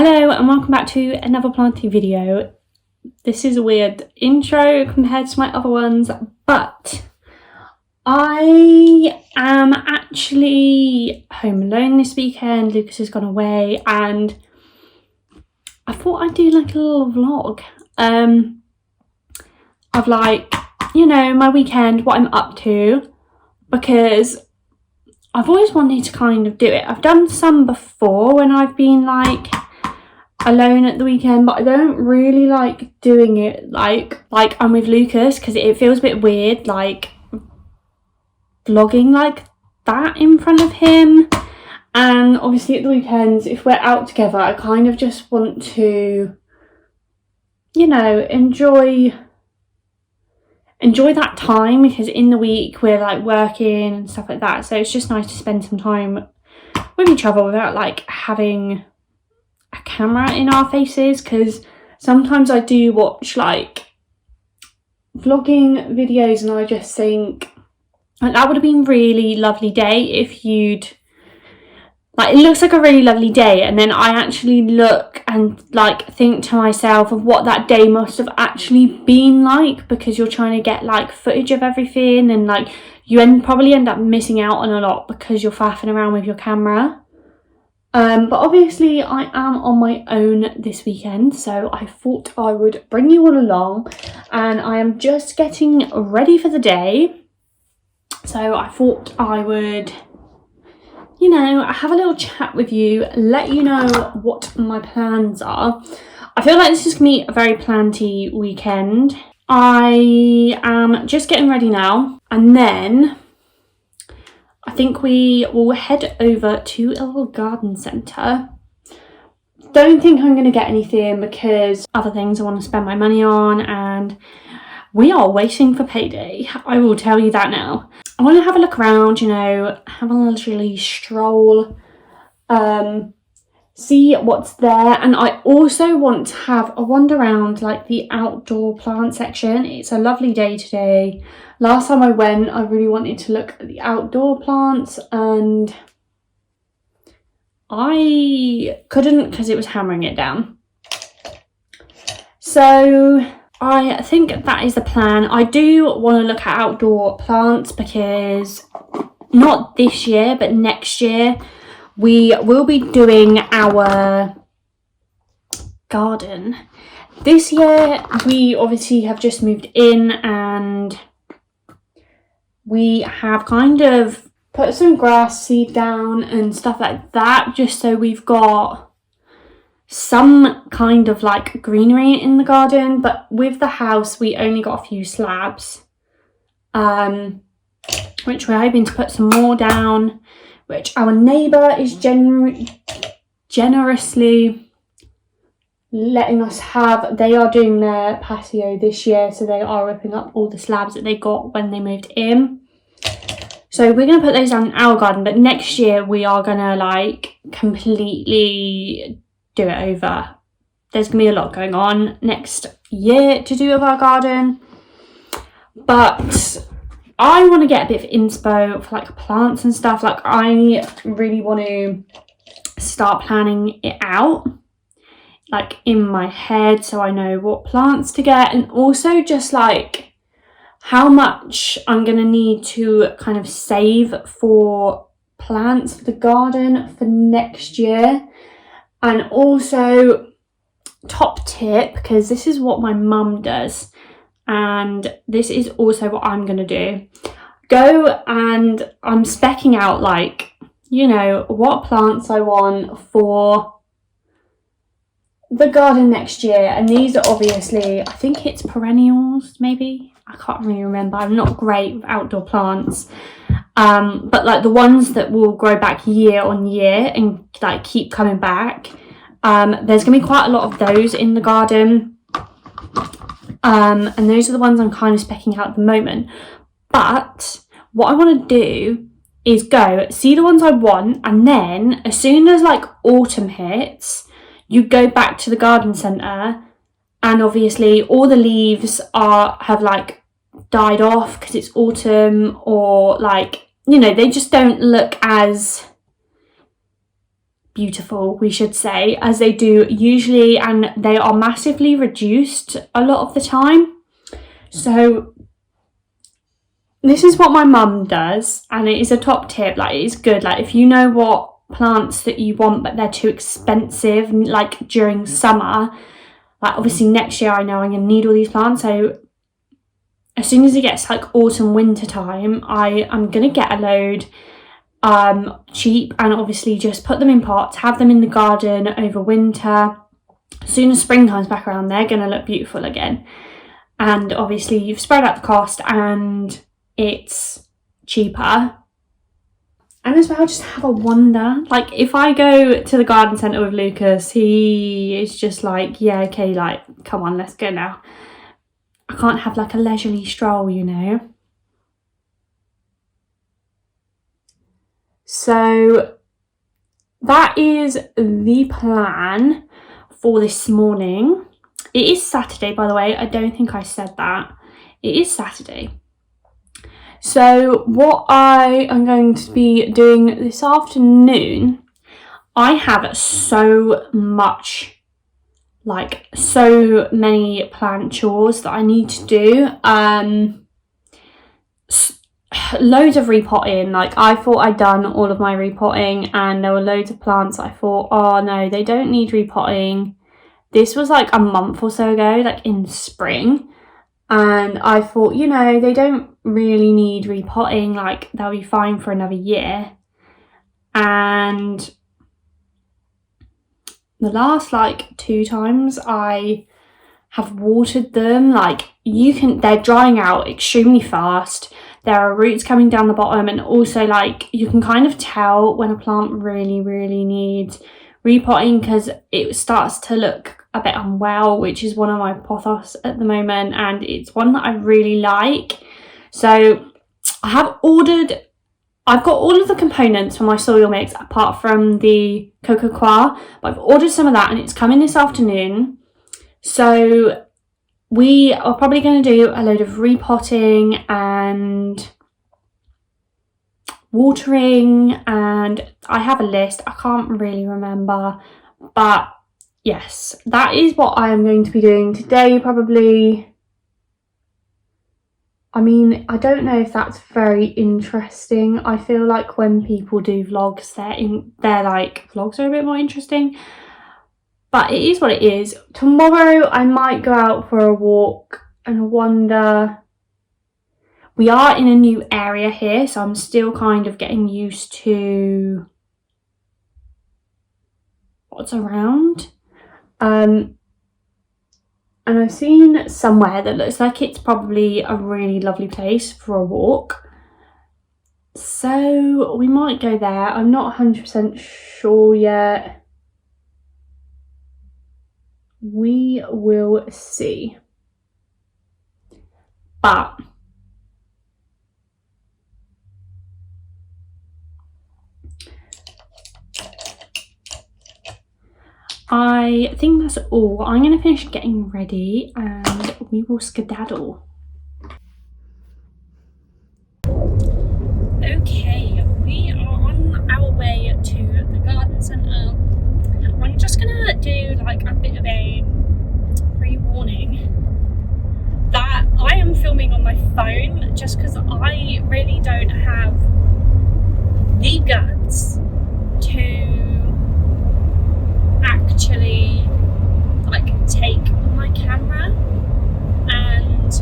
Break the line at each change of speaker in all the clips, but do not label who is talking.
Hello and welcome back to another planting video. This is a weird intro compared to my other ones, but I am actually home alone this weekend. Lucas has gone away and I thought I'd do like a little vlog of like, you know, my weekend, what I'm up to, because I've always wanted to kind of do it. I've done some before when I've been like alone at the weekend, but I don't really like doing it like I'm with Lucas, because it feels a bit weird like vlogging like that in front of him. And obviously at the weekends, if we're out together, I kind of just want to, you know, enjoy that time, because in the week we're like working and stuff like that, so it's just nice to spend some time with each other without like having a camera in our faces. Because sometimes I do watch like vlogging videos and I just think like that would have been a really lovely day if you'd like, it looks like a really lovely day, and then I actually look and like think to myself of what that day must have actually been like, because you're trying to get like footage of everything, and like you probably end up missing out on a lot because you're faffing around with your camera. But obviously I am on my own this weekend, so I thought I would bring you all along, and I am just getting ready for the day, so I thought I would, you know, have a little chat with you, let you know what my plans are. I feel like this is going to be a very planty weekend. I am just getting ready now, and then I think we will head over to a little garden centre. Don't think I'm going to get anything because other things I want to spend my money on, and we are waiting for payday. I will tell you that now. I want to have a look around, you know, have a leisurely stroll, see what's there. And I also want to have a wander around like the outdoor plant section. It's a lovely day today. Last time I went, I really wanted to look at the outdoor plants and I couldn't because it was hammering it down. So I think that is the plan. I do want to look at outdoor plants because not this year, but next year we will be doing our garden. This year we obviously have just moved in and we have kind of put some grass seed down and stuff like that, just so we've got some kind of like greenery in the garden. But with the house we only got a few slabs, which we're hoping to put some more down, which our neighbour is generously letting us have. They are doing their patio this year, so they are ripping up all the slabs that they got when they moved in. So we're going to put those down in our garden, but next year we are going to like completely do it over. There's gonna be a lot going on next year to do with our garden, but I want to get a bit of inspo for like plants and stuff. Like I really want to start planning it out like in my head, so I know what plants to get, and also just like how much I'm gonna need to kind of save for plants for the garden for next year. And also, top tip, because this is what my mum does and this is also what I'm going to do. Go and I'm speccing out like, you know, what plants I want for the garden next year. And these are obviously, I think it's perennials maybe. I can't really remember. I'm not great with outdoor plants. But like the ones that will grow back year on year and like keep coming back, there's gonna be quite a lot of those in the garden, and those are the ones I'm kind of specking out at the moment. But what I want to do is go see the ones I want, and then as soon as like autumn hits, you go back to the garden centre, and obviously all the leaves have like died off because it's autumn, or like, you know, they just don't look as beautiful, we should say, as they do usually, and they are massively reduced a lot of the time. So this is what my mum does, and it is a top tip. Like, it is good, like if you know what plants that you want but they're too expensive, like during summer, like obviously next year I know I'm gonna need all these plants, so as soon as it gets like autumn winter time, I'm gonna get a load cheap, and obviously just put them in pots, have them in the garden over winter. As soon as spring comes back around, they're gonna look beautiful again, and obviously you've spread out the cost and it's cheaper. And as well, just have a wander. Like if I go to the garden centre with Lucas, he is just like, yeah, okay, like come on, let's go now. I can't have like a leisurely stroll, you know. So that is the plan for this morning. It is Saturday, by the way. I don't think I said that. It is Saturday. So what I am going to be doing this afternoon, I have so many plant chores that I need to do. Loads of repotting. Like I thought I'd done all of my repotting, and there were loads of plants I thought, oh no, they don't need repotting. This was like a month or so ago, like in spring. And I thought, you know, they don't really need repotting, like they'll be fine for another year. And the last like 2 times I have watered them, like they're drying out extremely fast. There are roots coming down the bottom, and also like you can kind of tell when a plant really, really needs repotting because it starts to look a bit unwell, which is one of my pothos at the moment, and it's one that I really like. So I've got all of the components for my soil mix apart from the coco coir, but I've ordered some of that and it's coming this afternoon. So we are probably going to do a load of repotting and watering, and I have a list, I can't really remember, but yes, that is what I am going to be doing today probably. I mean, I don't know if that's very interesting. I feel like when people do vlogs, they're like, vlogs are a bit more interesting. But it is what it is. Tomorrow I might go out for a walk and wander. We are in a new area here, so I'm still kind of getting used to what's around. And I've seen somewhere that looks like it's probably a really lovely place for a walk. So we might go there. I'm not 100% sure yet. We will see. But I think that's all. I'm going to finish getting ready and we will skedaddle. Okay, we are on our way to the garden centre. I'm just going to do like a bit of a pre-warning that I am filming on my phone just because I really don't have the guts to actually like take my camera and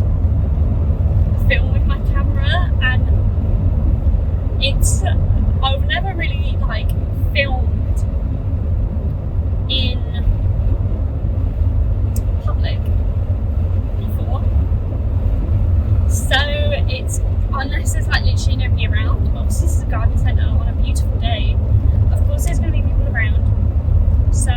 film with my camera, and I've never really like filmed in public before, so it's, unless there's like literally nobody around, but obviously this is a garden centre on a beautiful day, of course there's going to be people around. So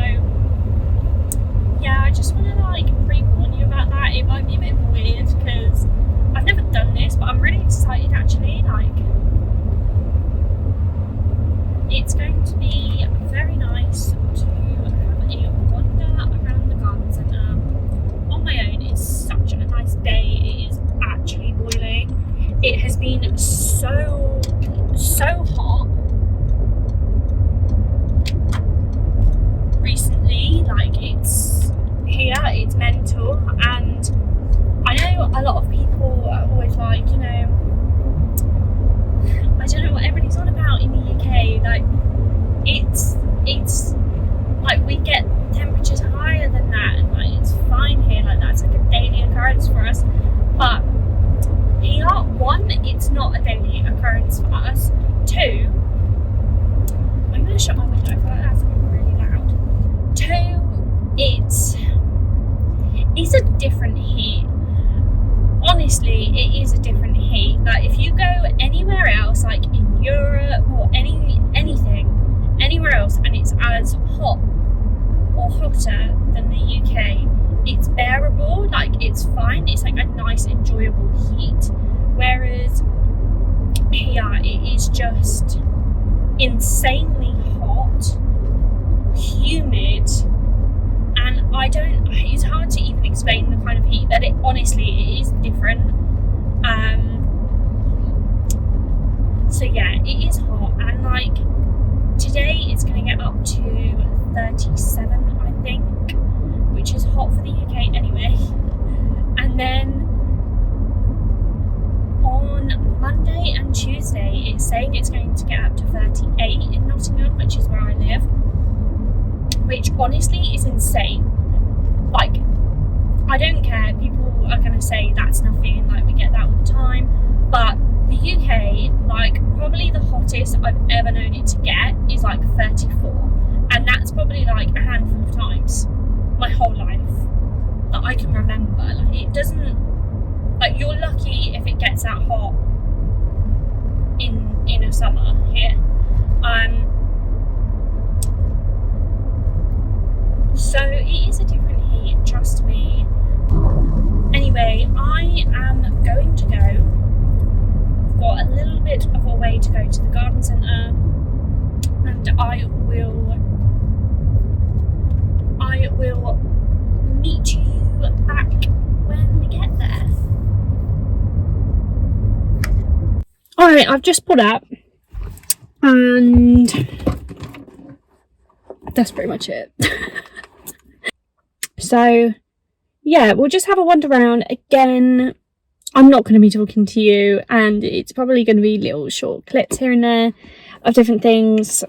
not a daily occurrence for us. 2, I'm going to shut my window, I feel like that's going to be really loud. 2, it's a different heat. Honestly, it is a different heat. Like, if you go anywhere else, like in Europe or anything, anywhere else, and it's as hot or hotter than the UK, it's bearable, like it's fine, it's like a nice enjoyable heat. Whereas here it is just insanely hot, humid, and it's hard to even explain the kind of heat that it is different. So yeah, it is hot, and like today it's going to get up to 37, I think, which is hot for the UK anyway. And then on Monday and Tuesday it's saying it's going to get up to 38 in Nottingham, which is where I live, which honestly is insane. Like, I don't care, people are going to say that's nothing, like we get that all the time, but the UK, like probably the hottest I've ever known it to get is like 34, and that's probably like a handful of times my whole life that I can remember. Like, it doesn't, like, you're lucky if it gets that hot in a summer here. So it is a different heat, trust me. Anyway, I am going to go. I've got a little bit of a way to go to the garden centre, and I will meet you back when we get there. Alright, I've just pulled up, and that's pretty much it. So yeah, we'll just have a wander around. Again, I'm not going to be talking to you, and it's probably going to be little short clips here and there of different things,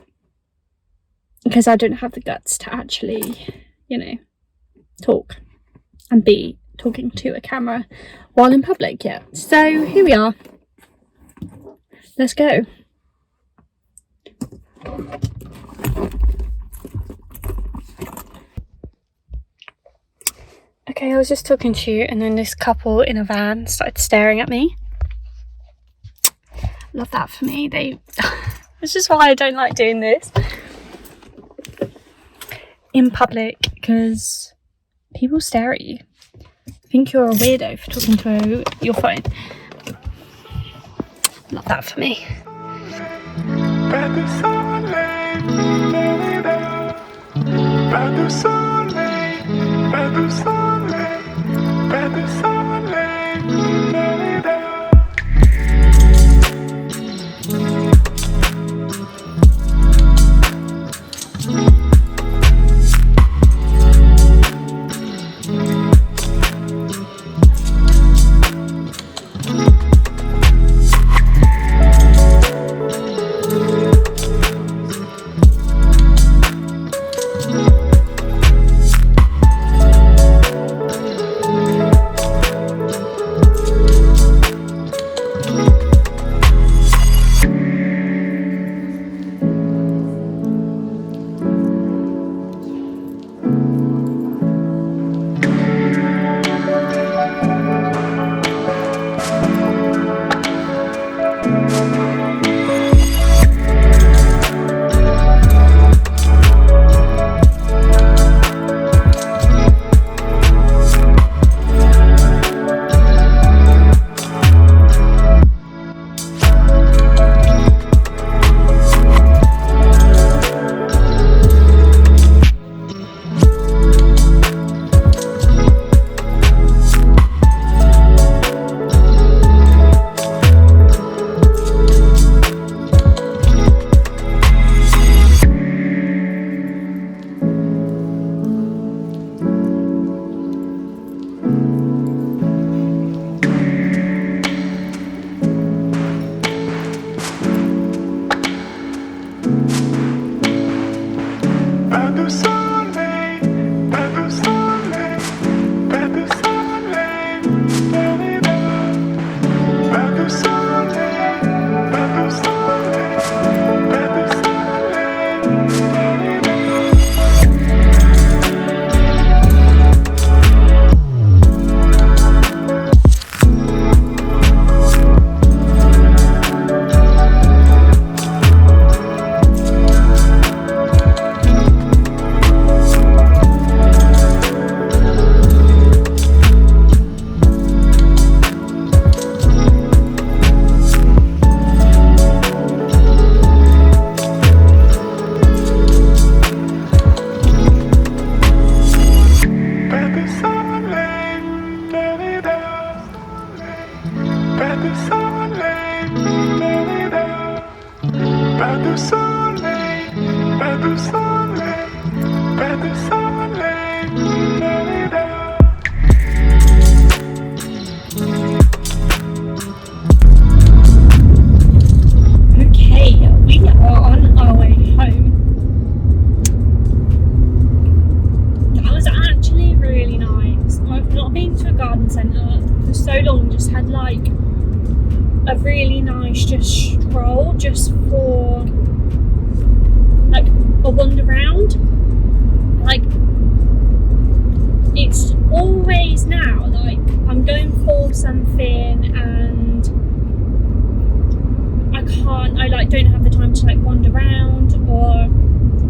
because I don't have the guts to actually, you know, talk and be talking to a camera while in public yet. So here we are. Let's go. Okay, I was just talking to you, and then this couple in a van started staring at me. Love that for me. This is why I don't like doing this in public, because people stare at you. Think you're a weirdo for talking to your phone. Love that for me. long just had like a really nice just stroll just for like a wander round. Like, it's always now like I'm going for something and I like don't have the time to like wander around, or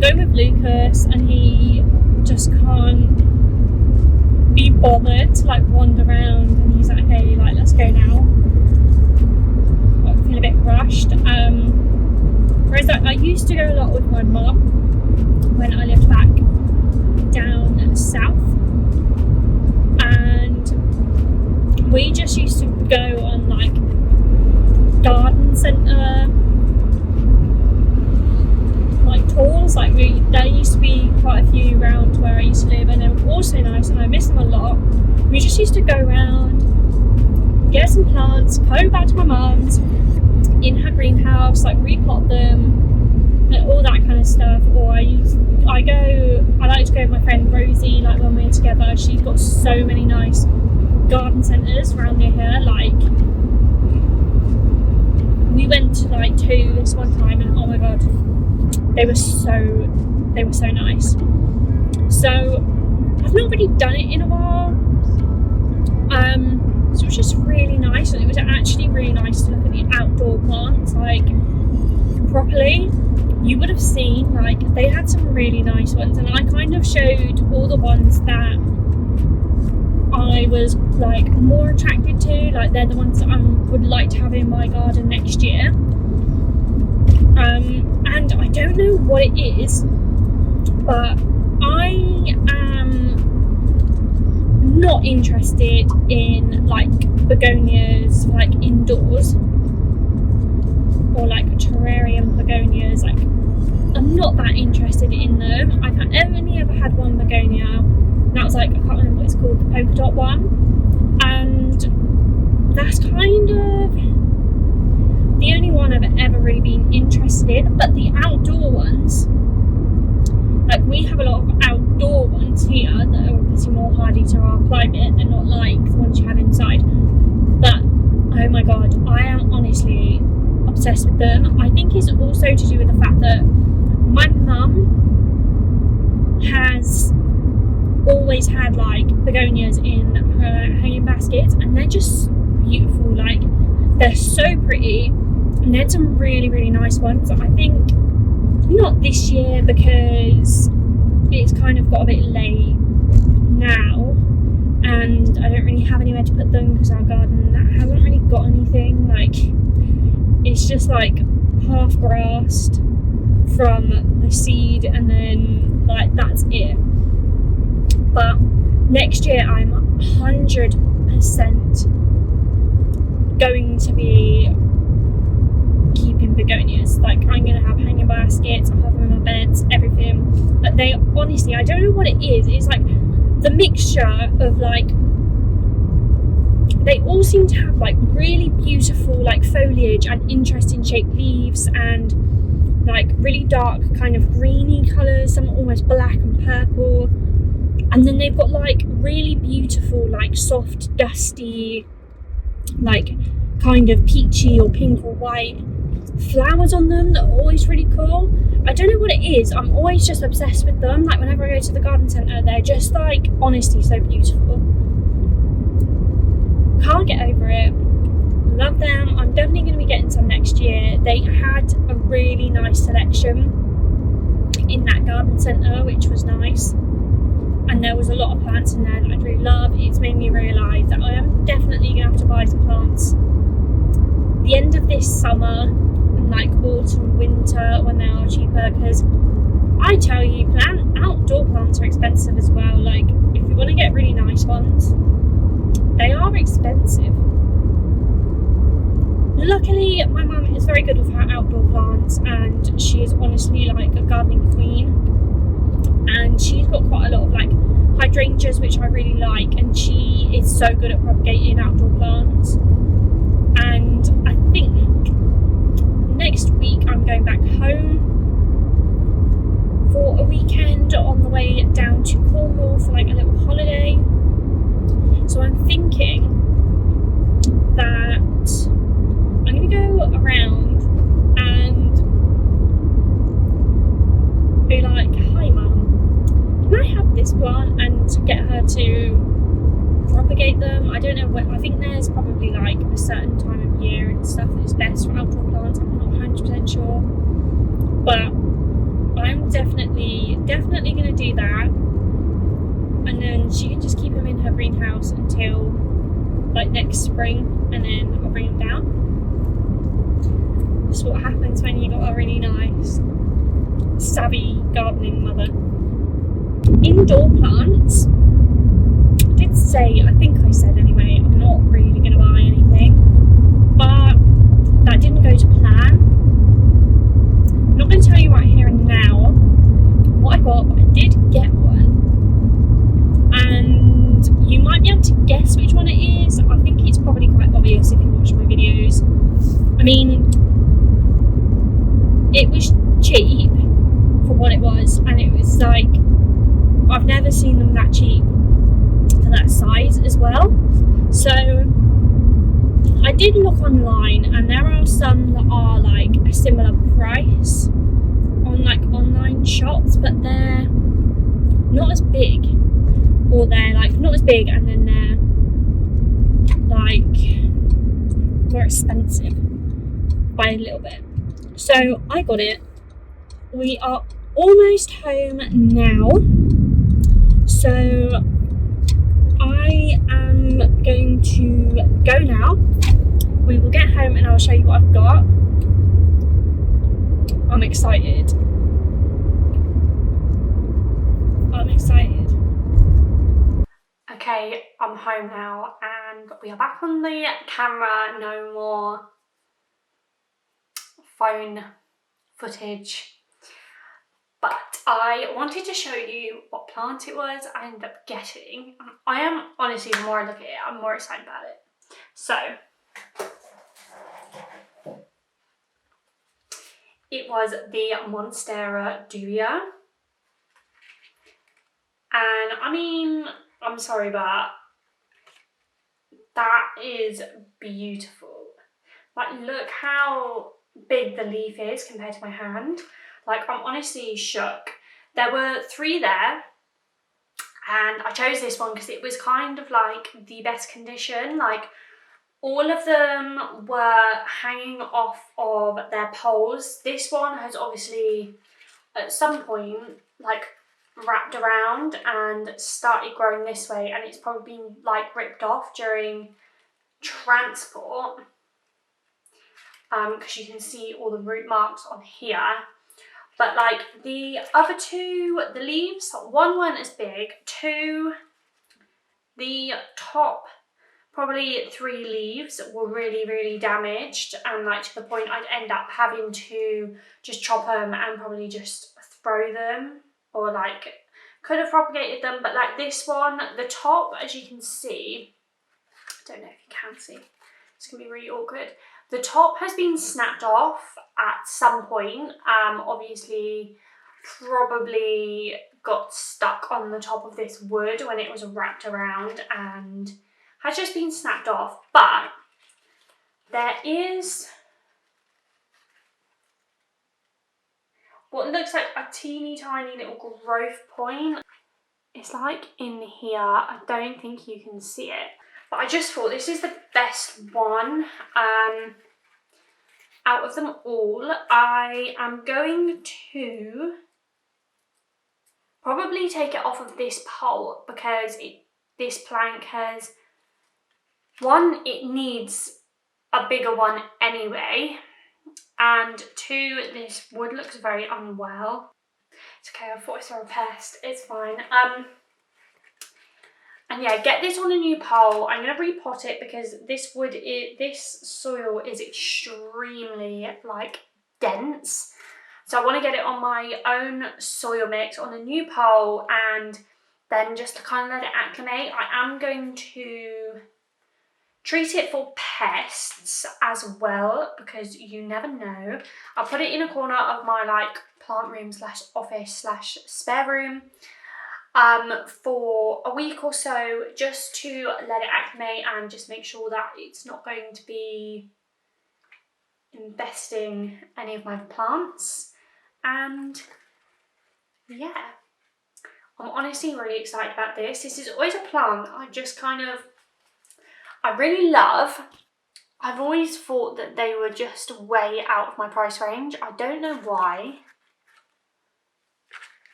go with Lucas and he just can't be bothered to like wander around, and he's like, okay, like let's go now. I feel a bit rushed. Whereas like, I used to go a lot with my mum when I lived back down south, and we just used to go on like garden centre like tours. Like there used to be quite a few around where I used to live, and they were also nice and I miss them a lot. We just used to go around, get some plants, go back to my mum's in her greenhouse, like repot them and all that kind of stuff. Or I like to go with my friend Rosie, like when we're together. She's got so many nice garden centres around near here. Like, we went to like 2 this one time, and oh my god, they were so nice. So I've not really done it in a while, so it was just really nice, and it was actually really nice to look at the outdoor plants like properly. You would have seen like they had some really nice ones, and I kind of showed all the ones that I was like more attracted to, like they're the ones that I would like to have in my garden next year. And I don't know what it is, but I am not interested in like begonias like indoors, or like terrarium begonias. Like, I'm not that interested in them. I've only ever had one begonia, and that was like, I can't remember what it's called, the polka dot one, and that's kind of the only one I've ever really been interested in. But the outdoor ones, like we have a lot of outdoor ones here that are obviously more hardy to our climate. They're not like the ones you have inside, but oh my god, I am honestly obsessed with them. I think it's also to do with the fact that my mum has always had like begonias in her hanging baskets, and they're just beautiful. Like, they're so pretty, and they had some really nice ones. I think not this year because it's kind of got a bit late now, and I don't really have anywhere to put them because our garden hasn't really got anything. Like, it's just like half grassed from the seed, and then like that's it. But next year I'm 100% going to be keeping begonias. Like, I'm going to have hanging baskets, I'll have them in my beds, everything. But they honestly, I don't know what it is. It's like the mixture of like, they all seem to have like really beautiful like foliage and interesting shaped leaves, and like really dark kind of greeny colours, some almost black and purple, and then they've got like really beautiful like soft dusty like kind of peachy or pink or white flowers on them that are always really cool. I don't know what it is, I'm always just obsessed with them. Like, whenever I go to the garden centre, they're just like honestly so beautiful. Can't get over it. Love them. I'm definitely going to be getting some next year. They had a really nice selection in that garden centre, which was nice, and there was a lot of plants in there that I'd really love. It's made me realise that I am definitely going to have to buy some plants the end of this summer and like autumn, winter, when they are cheaper, because I tell you, outdoor plants are expensive as well. Like, if you want to get really nice ones, they are expensive. Luckily, my mum is very good with her outdoor plants, and she is honestly like a gardening queen. And she's got quite a lot of like hydrangeas, which I really like, and she is so good at propagating outdoor plants. And I think next week I'm going back home for a weekend on the way down to Cornwall for like a little holiday. So I'm thinking can't get her to propagate them. I don't know when. I think there's probably like a certain time of year and stuff that's best for outdoor plants. I'm not 100% sure, but I'm definitely going to do that, and then she can just keep them in her greenhouse until like next spring, and then I'll bring them down. That's what happens when you got a really nice, savvy gardening mother. Indoor plants, I think I said anyway, I'm not really going to buy anything, but that didn't go to plan. I'm not going to tell you right here and now what I got, but I did get one, and you might be able to guess which one it is. I think it's probably quite obvious if you watch my videos. I mean, it was cheap for what it was, and it was like, I've never seen them that cheap for that size as well. So I did look online, and there are some that are like a similar price on like online shops, but they're not as big, or they're like not as big, and then they're like more expensive by a little bit. So I got it. We are almost home now, so I am going to go now. We will get home and I'll show you what I've got. I'm excited. Okay, I'm home now and we are back on the camera. No more phone footage. But I wanted to show you what plant it was I ended up getting. I am, honestly, the more I look at it, I'm more excited about it. So, it was the Monstera Dubia. And I mean, I'm sorry, but that is beautiful. Like, look how big the leaf is compared to my hand. Like, I'm honestly shook. There were 3 there, and I chose this one because it was kind of like the best condition. Like, all of them were hanging off of their poles. This one has obviously, at some point, like, wrapped around and started growing this way, and it's probably been, like, ripped off during transport. Because you can see all the root marks on here. But like the other 2, the leaves, 1 weren't as big, 2, the top probably 3 leaves were really damaged, and like to the point I'd end up having to just chop them and probably just throw them, or like could have propagated them. But like this one, the top, as you can see, I don't know if you can see, it's gonna be really awkward. The top has been snapped off at some point. Obviously, probably got stuck on the top of this wood when it was wrapped around and has just been snapped off. But there is what looks like a teeny tiny little growth point. It's like in here. I don't think you can see it. But I just thought this is the best one out of them all. I am going to probably take it off of this pole because this plank has, 1, it needs a bigger one anyway, and 2, this wood looks very unwell. It's okay, I thought I saw a pest, it's fine. And yeah, get this on a new pole. I'm going to repot it because this soil is extremely like dense. So I want to get it on my own soil mix on a new pole, and then just to kind of let it acclimate. I am going to treat it for pests as well, because you never know. I'll put it in a corner of my like plant room / office / spare room for a week or so, just to let it acclimate and just make sure that it's not going to be infesting any of my plants. And yeah, I'm honestly really excited about this. This is always a plant I really love. I've always thought that they were just way out of my price range. I don't know why.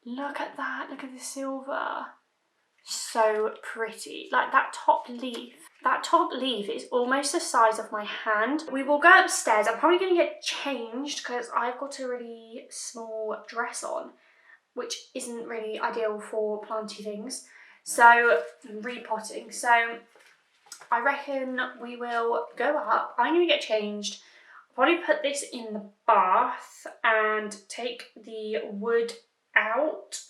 Look at that, look at the silver. So pretty. Like that top leaf is almost the size of my hand. We will go upstairs. I'm probably going to get changed because I've got a really small dress on, which isn't really ideal for planty things. So, repotting. So, I reckon we will go up. I'm going to get changed. I'll probably put this in the bath and take the wood out,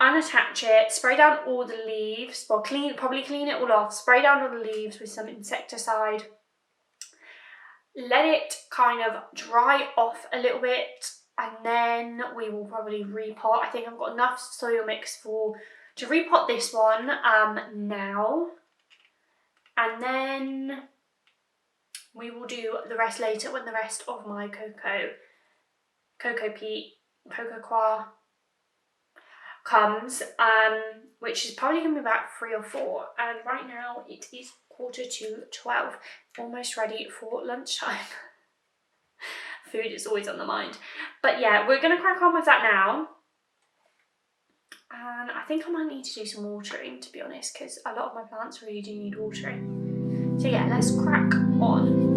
unattach it, spray down all the leaves, well probably clean it all off, spray down all the leaves with some insecticide, let it kind of dry off a little bit, and then we will probably repot. I think I've got enough soil mix to repot this one now, and then we will do the rest later when the rest of my cocoa coir comes, which is probably going to be about 3 or 4, and right now it is 11:45, almost ready for lunchtime. Food is always on the mind, but yeah, we're going to crack on with that now, and I think I might need to do some watering, to be honest, because a lot of my plants really do need watering. So yeah, let's crack on.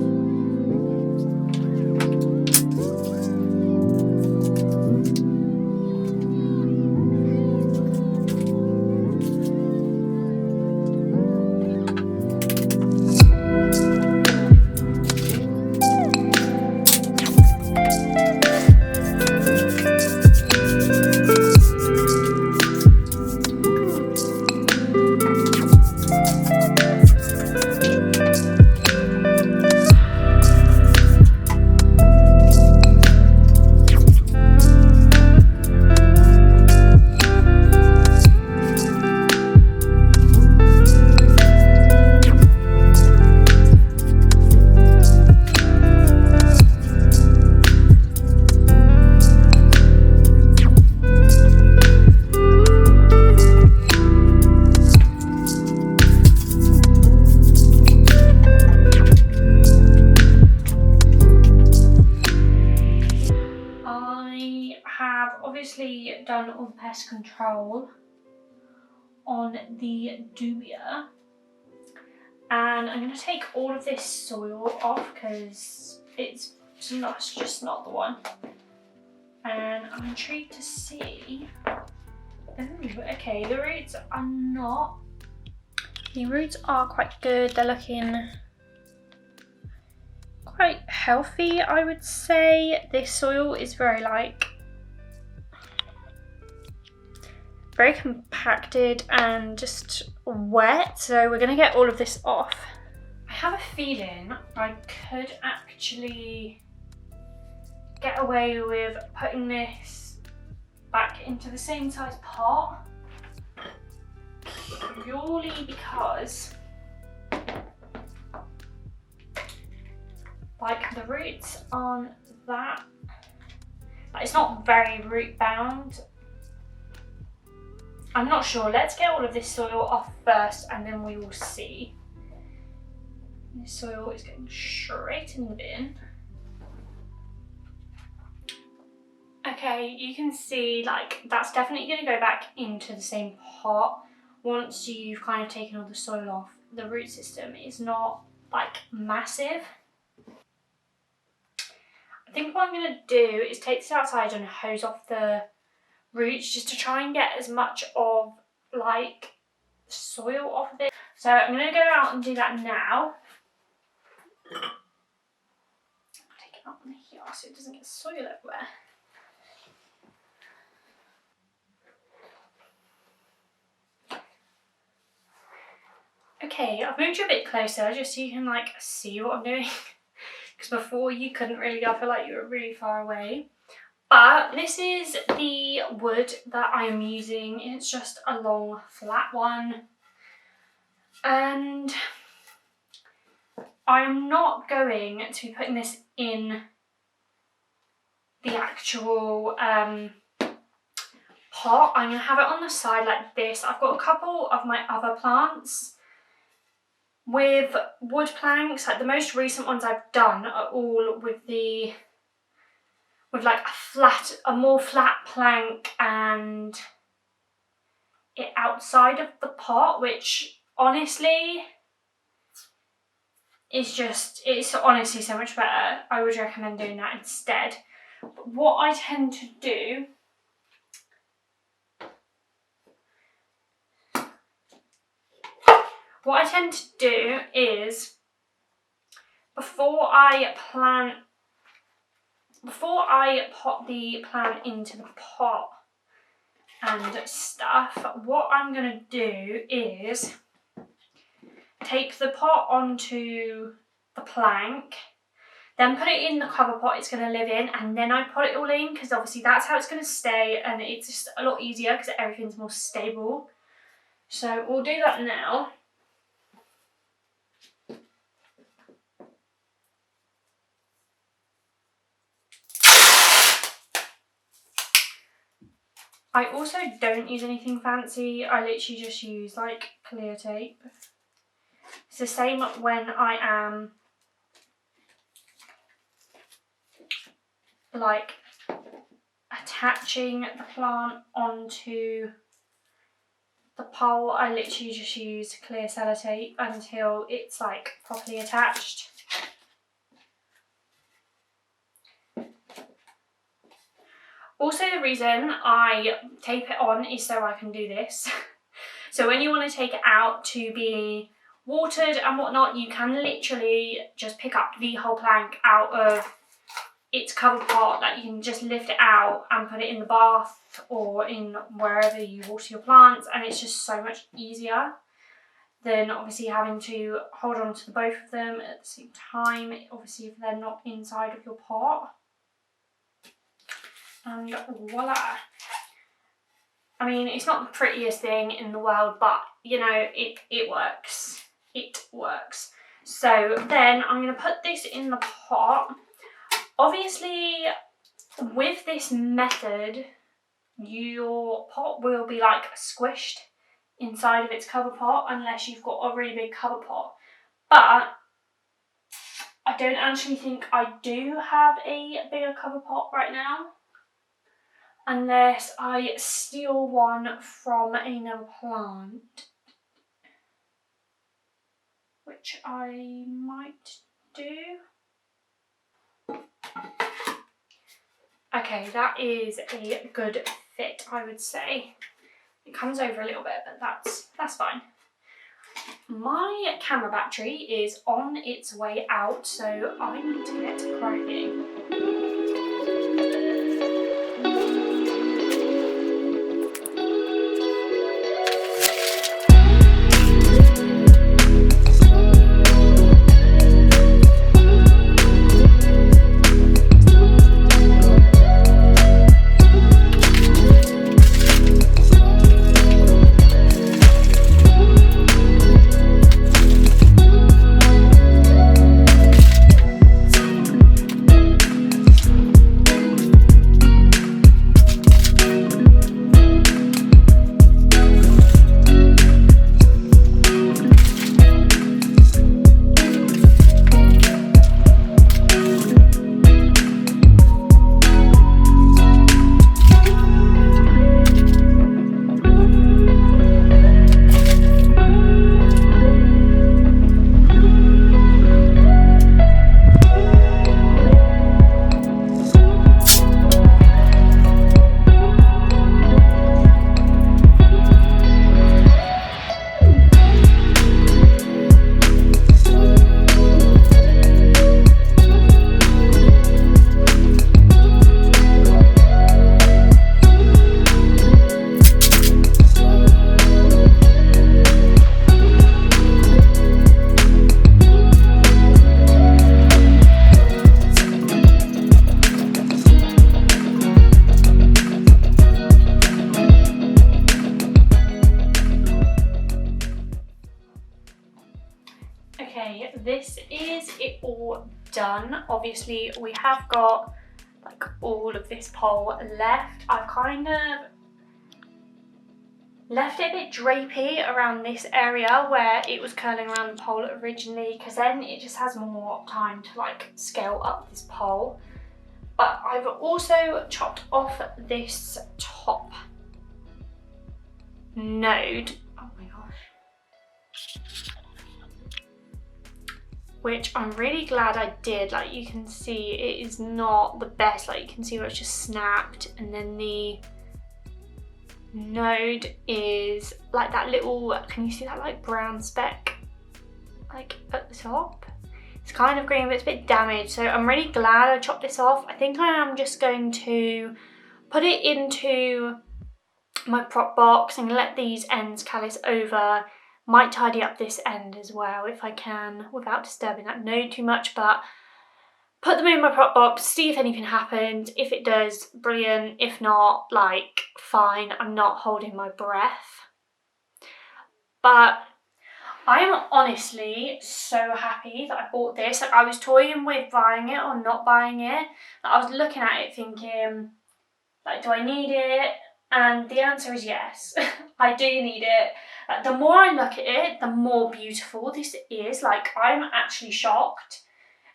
Done all the pest control on the dubia, and I'm going to take all of this soil off because it's just not the one, and I'm intrigued to see. Oh, okay, the roots are quite good. They're looking quite healthy, I would say. This soil is very very compacted and just wet, so we're going to get all of this off. I have a feeling I could actually get away with putting this back into the same size pot, purely because the roots aren't that, it's not very root bound. I'm not sure. Let's get all of this soil off first and then we will see. This soil is going straight in the bin. Okay, you can see that's definitely going to go back into the same pot once you've kind of taken all the soil off. The root system is not massive. I think what I'm going to do is take this outside and hose off the roots just to try and get as much of soil off of it. So I'm going to go out and do that now. Take it up on here so it doesn't get soil everywhere. Okay, I've moved you a bit closer just so you can see what I'm doing. Because before you couldn't really, I feel like you were really far away. But this is the wood that I am using. It's just a long flat one. And I'm not going to be putting this in the actual pot, I'm going to have it on the side like this. I've got a couple of my other plants with wood planks. Like the most recent ones I've done are all with like a more flat plank and it outside of the pot, which honestly it's honestly so much better. I would recommend doing that instead. But what I tend to do is before I pot the plant into the pot and stuff, what I'm going to do is take the pot onto the plank, then put it in the cover pot it's going to live in, and then I put it all in, because obviously that's how it's going to stay and it's just a lot easier because everything's more stable. So we'll do that now. I also don't use anything fancy. I literally just use like clear tape. It's the same when I am like attaching the plant onto the pole. I literally just use clear sellotape until it's like properly attached. Also, the reason I tape it on is so I can do this. So when you want to take it out to be watered and whatnot, you can literally just pick up the whole plank out of its cover pot. Like, you can just lift it out and put it in the bath or in wherever you water your plants, and it's just so much easier than obviously having to hold on to the both of them at the same time, obviously if they're not inside of your pot. And voila. I mean, it's not the prettiest thing in the world, but you know, it works. It works. So then I'm going to put this in the pot. Obviously, with this method, your pot will be like squished inside of its cover pot unless you've got a really big cover pot. But I don't actually think I do have a bigger cover pot right now, unless I steal one from another plant, which I might do. Okay, that is a good fit, I would say. It comes over a little bit, but that's fine. My camera battery is on its way out, so I need to get cracking. Okay, this is it all done. Obviously, we have got like all of this pole left. I've kind of Left it a bit drapey around this area where it was curling around the pole originally, because then it just has more time to like scale up this pole. But I've also chopped off this top node, oh my gosh, which I'm really glad I did. Like you can see it is not the best, like you can see where it's just snapped, and then the node is like that little, can you see that like brown speck like at the top? It's kind of green but it's a bit damaged, so I'm really glad I chopped this off. I think I am just going to put it into my prop box and let these ends callus over. Might tidy up this end as well if I can without disturbing that node too much, but put them in my prop box, see if anything happens. If it does, brilliant. If not, like, fine. I'm not holding my breath. But I am honestly so happy that I bought this. Like, I was toying with buying it or not buying it. Like, I was looking at it thinking, like, do I need it? And the answer is yes. I do need it. Like, the more I look at it, the more beautiful this is. Like, I'm actually shocked.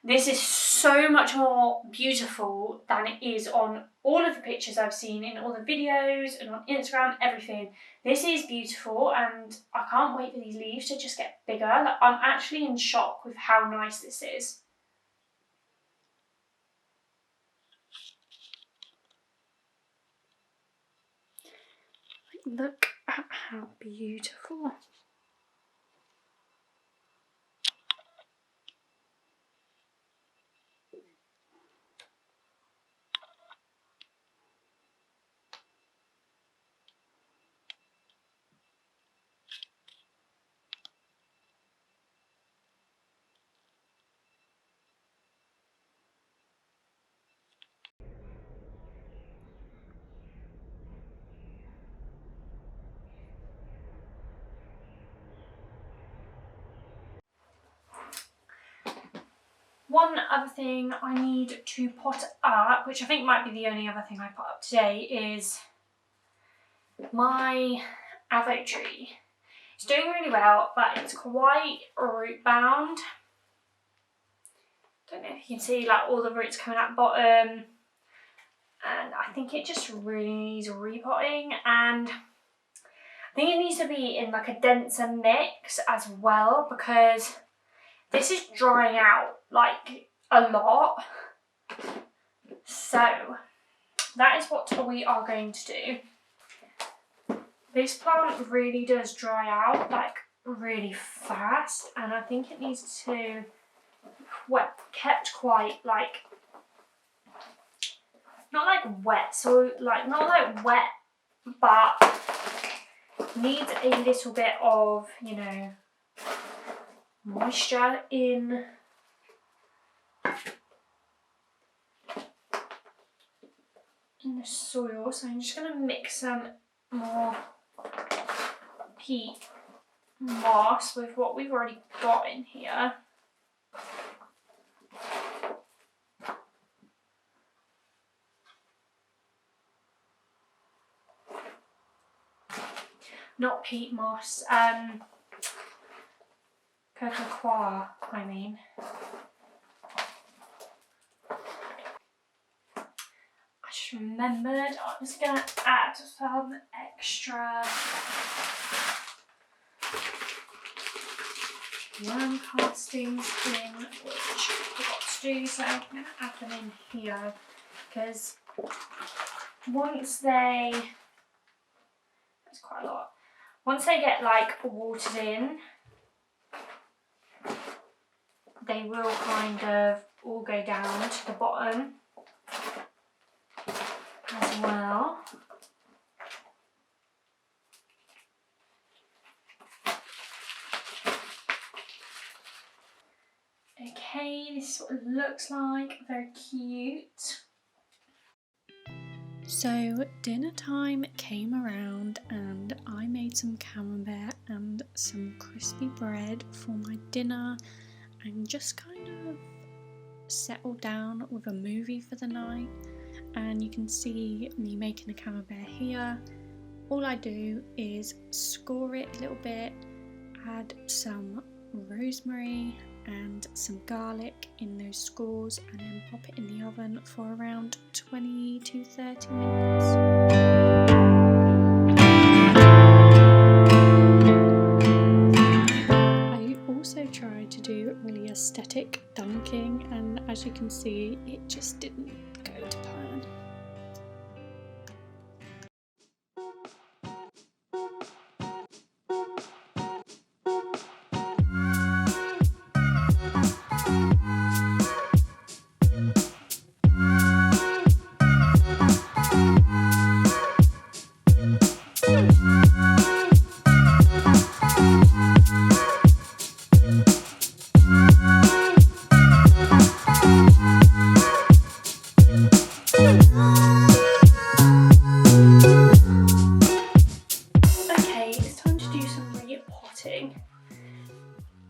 This is so much more beautiful than it is on all of the pictures I've seen in all the videos and on Instagram, everything. This is beautiful and I can't wait for these leaves to just get bigger. Like, I'm actually in shock with how nice this is. Look at how beautiful. One other thing I need to pot up, which I think might be the only other thing I put up today, is my avocado tree. It's doing really well, but it's quite root bound. Don't know if you can see like all the roots coming out the bottom, and I think it just really needs repotting, and I think it needs to be in like a denser mix as well, because this is drying out like a lot. So that is what we are going to do. This plant really does dry out like really fast, and I think it needs to kept quite like, not like wet, so like not like wet, but needs a little bit of, you know, moisture in the soil. So I'm just going to mix some more peat moss with what we've already got in here. Not peat moss, cocoa, I mean. I just remembered I was going to add some extra worm castings in, which I forgot to do, so I'm going to add them in here, because once they, that's quite a lot, once they get like watered in, they will kind of all go down to the bottom as well. Okay, this is what it looks like, very cute. So dinner time came around and I made some camembert and some crispy bread for my dinner and just kind of settled down with a movie for the night. And you can see me making the camembert here. all I do is score it a little bit, add some rosemary and some garlic in those scores, and then pop it in the oven for around 20 to 30 minutes. I also tried to do really aesthetic dunking, and as you can see, it just didn't go to plan.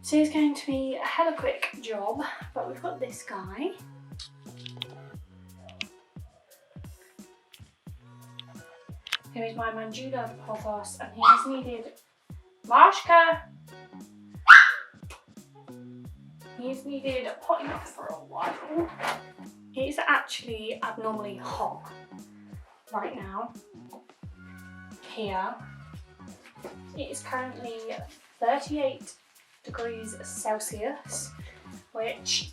So it's going to be a hella quick job, but we've got this guy. Here is my Manjula Pothos, and he has needed Marshka. He has needed potting up for a while. It is actually abnormally hot right now. Here, it is currently 38 degrees Celsius, which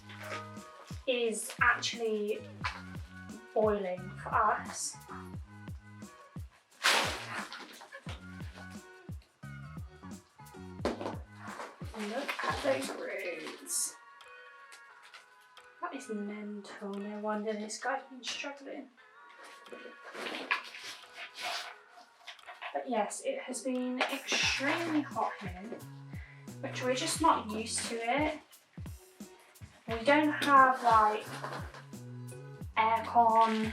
is actually boiling for us. Look at those roots. That is mental. No wonder this guy's been struggling. But yes, it has been extremely hot here, which we're just not used to it. We don't have like aircon.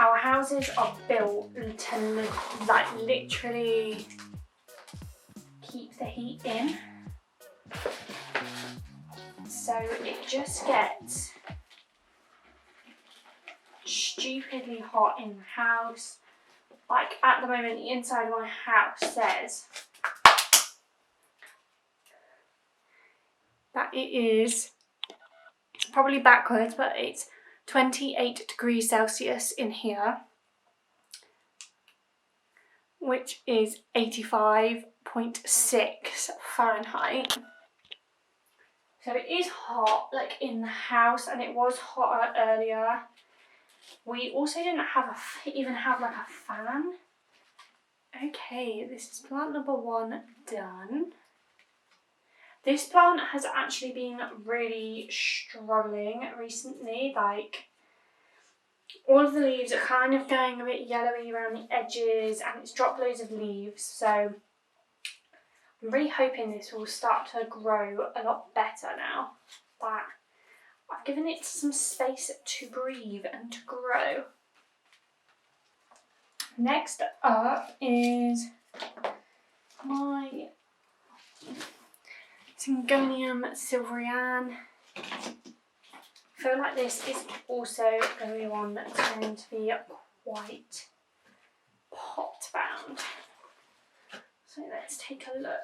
Our houses are built to like literally keep the heat in. So it just gets stupidly hot in the house. Like at the moment, the inside of my house says that it is, it's probably backwards, but it's 28 degrees Celsius in here, which is 85.6 Fahrenheit. So it is hot, like in the house, and it was hotter earlier. We also didn't have even have like a fan. Okay, this is plant number 1 done. This plant has actually been really struggling recently. Like all of the leaves are kind of going a bit yellowy around the edges, and it's dropped loads of leaves. So I'm really hoping this will start to grow a lot better now that I've given it some space to breathe and to grow. Next up is my Syngonium silverian. I feel like this is also going to be one that's going to be quite pot bound. So let's take a look.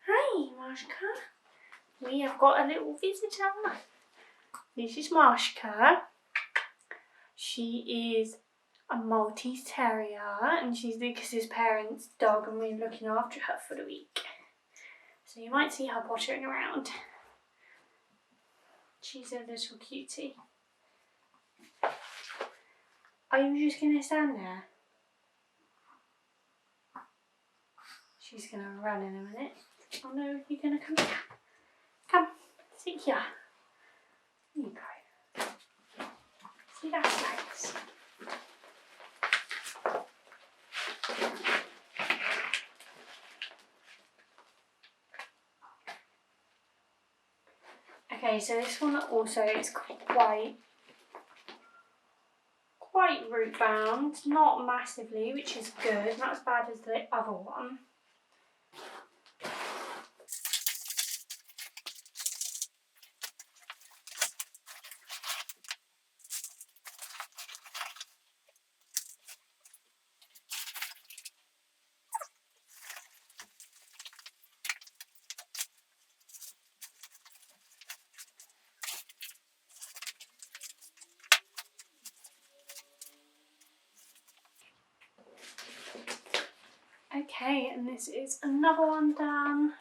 Hi Marshka. We have got a little visitor. This is Marshka. She is a Maltese Terrier, and she's Lucas's parents' dog, and we're looking after her for the week. So you might see her pottering around. She's a little cutie. Are you just going to stand there? She's going to run in a minute. Oh no, you're going to come here. Come, sit here. There you go. See, that's nice. Okay, so this one also is quite root bound, not massively, which is good, not as bad as the other one. Okay, and this is another one done.